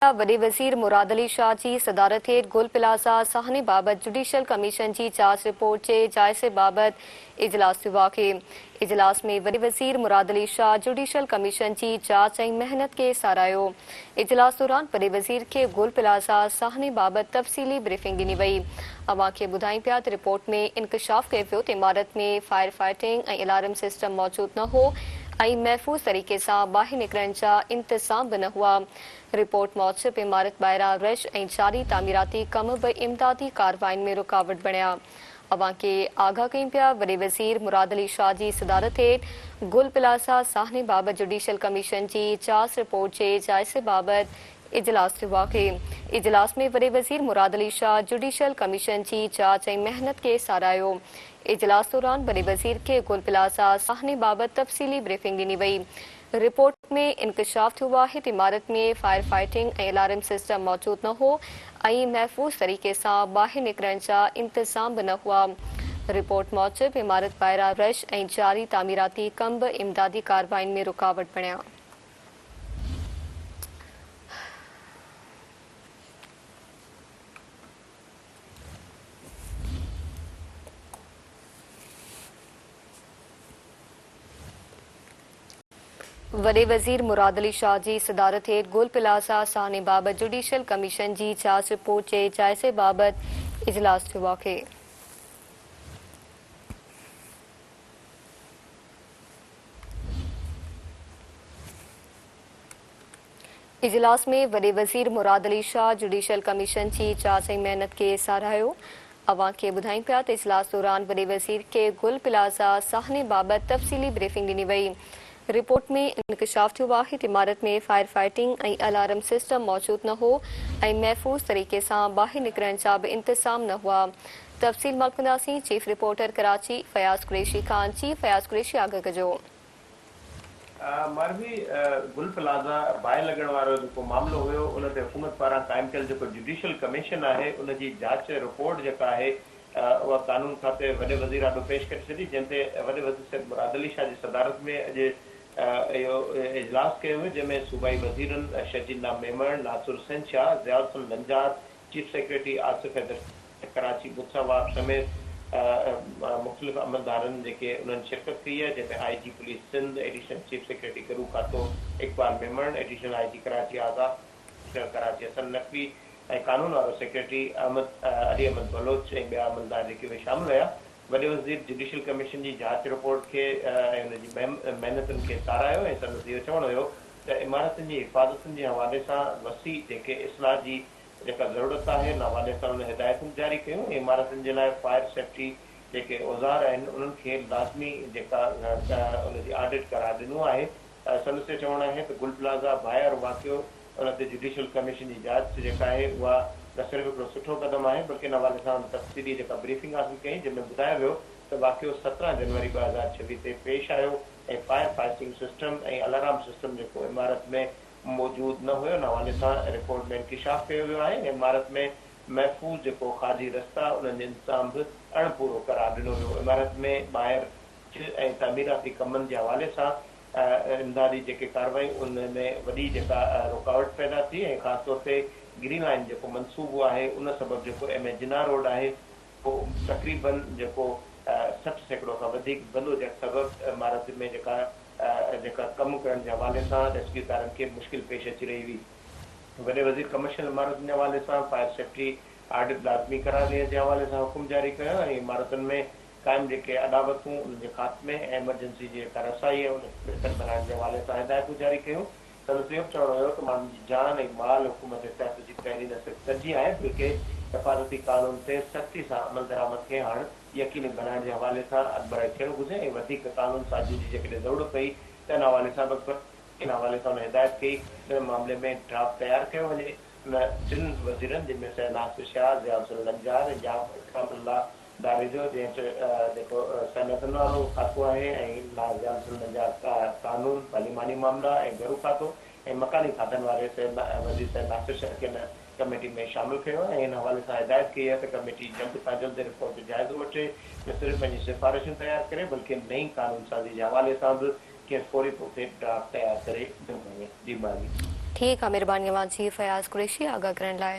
वॾे वज़ीर मुराद अली शाह जी सदारत हेठि गुल प्लाज़ा साहने बाबति जुडिशियल कमीशन जी जांच रिपोर्ट जे जाइज़े बाबति इजलास थियो आहे। इजलास में वॾे वज़ीर मुराद अली शाह जुडिशियल कमीशन जी जांच ऐं मेहनत खे साराहियो। इजलास दौरान वॾे वज़ीर खे गुल प्लाज़ा साहने बाबति तफ़सीली ब्रीफिंग ॾिनी वई। अवां खे ॿुधायूं पिया त रिपोर्ट में इंकशाफ कयो वियो त इमारत में फायर फाइटिंग ऐं अलार्म सिस्टम मौजूदु न हो ऐं महफ़ूज़ तरीक़े सां ॿाहिरि निकिरण जा इंतज़ाम बि न हुआ। रिपोर्ट मूजिबि इमारत ॿाहिरां रश ऐं जारी तामीराती कम बि इमदादी कार्रवाइनि में रुकावट बणिया। अवां खे आगाह कयूं पिया वॾे वज़ीर मुराद अली शाह जी सदारत हेठि गुल प्लाज़ा साहने बाबति जुडिशियल कमीशन जी जांच रिपोर्ट जे जाइज़े बाबति इजलास थियो आहे। इजलास में वॾे वज़ीर मुराद अली शाह जुडिशियल कमीशन जी जांच ऐं मेहनत खे साराहियो। इजलास दौरान वॾे वज़ीर खे गुल प्लाज़ा साहने बाबति तफ़सीली ब्रीफिंग ॾिनी वई। रिपोर्ट में इंकशाफ थियो आहे त इमारत में फायर फाइटिंग ऐं अलार्म सिस्टम मौजूदु न हो ऐं महफ़ूज़ तरीक़े सां ॿाहिरि निकिरण जा इंतज़ाम बि न हुआ। रिपोर्ट मूजिबि इमारत ॿाहिरां रश ऐं जारी तामीराती कम बि इमदादी कार्रवाइनि में रुकावट बणिया। वॾे वज़ीर मुराद अली शाह जी सदारत हेठि गुल प्लाज़ा साहने बाबति जुडिशियल कमीशन जी जांच रिपोर्ट जे जाइज़े बाबति इजलास थियो आहे। इजलास में वॾे वज़ीर मुराद अली शाह जुडिशियल कमीशन जी जांच ऐं मेहनत खे साराहियो। अवां खे ॿुधायूं पिया त इजलास दौरान वॾे वज़ीर खे गुल प्लाज़ा साहने बाबति तफ़सीली ब्रीफिंग ॾिनी वई। रिपोर्ट में इंकशाफ थियो आहे त इमारत में फायर फाइटिंग ऐं अलार्म सिस्टम मौजूदु न हो ऐं महफ़ूज़ तरीक़े सां ॿाहिरि निकिरण जा बि इंतज़ाम न हुआ। तफ़सील मलकंदासीं chief reporter Karachi Fayaz Qureshi Khan. Chief Fayaz Qureshi आगाह कजो। मारवी गुल प्लाज़ा बाहि लॻण वारो जेको मामिलो हुयो उन ते हुकूमत पारां क़ाइमु कयल जेको जुडिशियल कमीशन आहे उन जी जांच रिपोर्ट जेका आहे उहा कानून खाते वॾे वज़ीर ॾाढो पेश करे छॾी, जंहिं ते वॾे वज़ीर मुराद अली शाह जी सदारत में अॼु इहो इजलास कयो वियो, जंहिंमें सूबाई वज़ीरनि शहजीद नाम मेमण, नासुर हुसैन शाह, ज़िया हुसैन लंजार, चीफ सेक्रेटरी आसिफ हैदर कराची मुसावाब समेत मुख़्तलिफ़ अमलदारनि जेके उन्हनि शिरकत कई आहे, जंहिंमें IG police Sindh, additional chief secretary गरू खातो इकबाल मेमण, एडिशनल IG कराची आज़ाद कराची हसन नकवी ऐं कानून वारो सेक्रेटरी अली अहमद बलोच ऐं ॿिया अमलदार जेके उहे शामिल हुया। वॾे वज़ीर जुडिशियल कमीशन जी जांच रिपोर्ट खे ऐं हुन जी महिनतुनि खे साराहियो ऐं संदसि इहो चवणो हुयो त इमारतुनि जी हिफ़ाज़तुनि जे हवाले सां वसी जेके इस्लाह जी जेका ज़रूरत आहे उन हवाले सां उन हिदायतूं जारी कयूं। इमारतुनि जे लाइ फायर सेफ्टी जेके औज़ार आहिनि उन्हनि खे लाज़मी जेका उनजी ऑडिट करार ॾिनो आहे। संदसि चवणु आहे त गुल प्लाज़ा ॿाहिरि वाक़ियो उन ते जुडिशियल कमीशन जी जांच जेका आहे उहा न सिर्फ़ु हिकिड़ो सुठो क़दम आहे बल्कि इन हवाले सां तफ़सीली जेका ब्रीफिंग हासिल कई, जंहिंमें ॿुधायो वियो त वाक़ियो 17 जनवरी 2026 ते पेश आयो ऐं फायर फाइटिंग सिस्टम ऐं अलार्म सिस्टम जेको इमारत में मौजूदु न हुयो। उन हवाले सां रिपोर्ट में इंकशाफ कयो वियो आहे। इमारत में महफ़ूज़ जेको खाजी रस्ता उन्हनि जो इंतज़ाम बि अणपूरो करार ॾिनो वियो। इमारत में ॿाहिरि ऐं तामीराती कमनि जे हवाले सां इमदादी जेके कार्रवाई उनमें वॾी जेका रुकावट पैदा थी ऐं ख़ासि तौर ते ग्रीन लाइन जेको मनसूबो आहे उन सबबु जेको MA जिन्ना रोड आहे उहो तक़रीबन जेको 60% खां वधीक बंदि हुजण सबबु इमारत में जेका कमु करण जे हवाले सां रेस्क्यूकारनि खे मुश्किल पेश अची रही हुई। वॾे वज़ीर कमर्शियल इमारतुनि जे हवाले सां फायर सेफ्टी ऑडिट लाज़मी करार ॾियण जे हवाले सां हुकुम जारी कयो ऐं इमारतुनि में क़ाइमु जेके अदावतूं उन जे ख़ात्मे ऐं एमरजेंसी जी जेका रसाई आहे उन खे बहितर बनाइण जे हवाले सां हिदायतूं जारी कयूं। संदसि इहो चवणो हुयो त माण्हुनि जी जान ऐं माल हुकूमत तहत जी पहिरीं न सिर्फ़ु तरजीह आहे बल्कि हिफ़ाज़ती कानून ते सख़्ती सां अमल दरामद खे हाणे यकीनी बनाइण जे हवाले सां अॻिभराई थियणु घुरिजे ऐं वधीक कानून साज़ी जी जेकॾहिं ज़रूरत पई त इन हवाले सां इन हवाले सां हुन हिदायत कई इन मामले में ड्राफ्ट तयारु कयो वञे। उन टिनि वज़ीरनि जंहिंमें से नासिर शाह, ज़िया हुसैन लंजार ऐं जाम दारिजो जंहिं जेको सनतनि वारो खातो आहे ऐं ज़िया हुसैन लंजार कानून पार्लिमानी मामला ऐं गरू खातो ऐं मकानी खातनि वारे वज़ीर साहिब नासिर शाह खे हिन कमेटी में शामिल कयो ऐं हिन हवाले सां हिदायत कई आहे त कमेटी जल्द खां जल्द रिपोर्ट जो जाइज़ो वठे, न सिर्फ़ु पंहिंजी सिफ़ारिशूं तयारु करे बल्कि नई कानून साज़ी जे हवाले सां बि कंहिं फौरी तौर ते ड्राफ्ट तयारु करे ॾिनो वञे। जी माली। ठीकु आहे, महिरबानी अवां जी फयाज़ कुरैशी आगाह करण लाइ।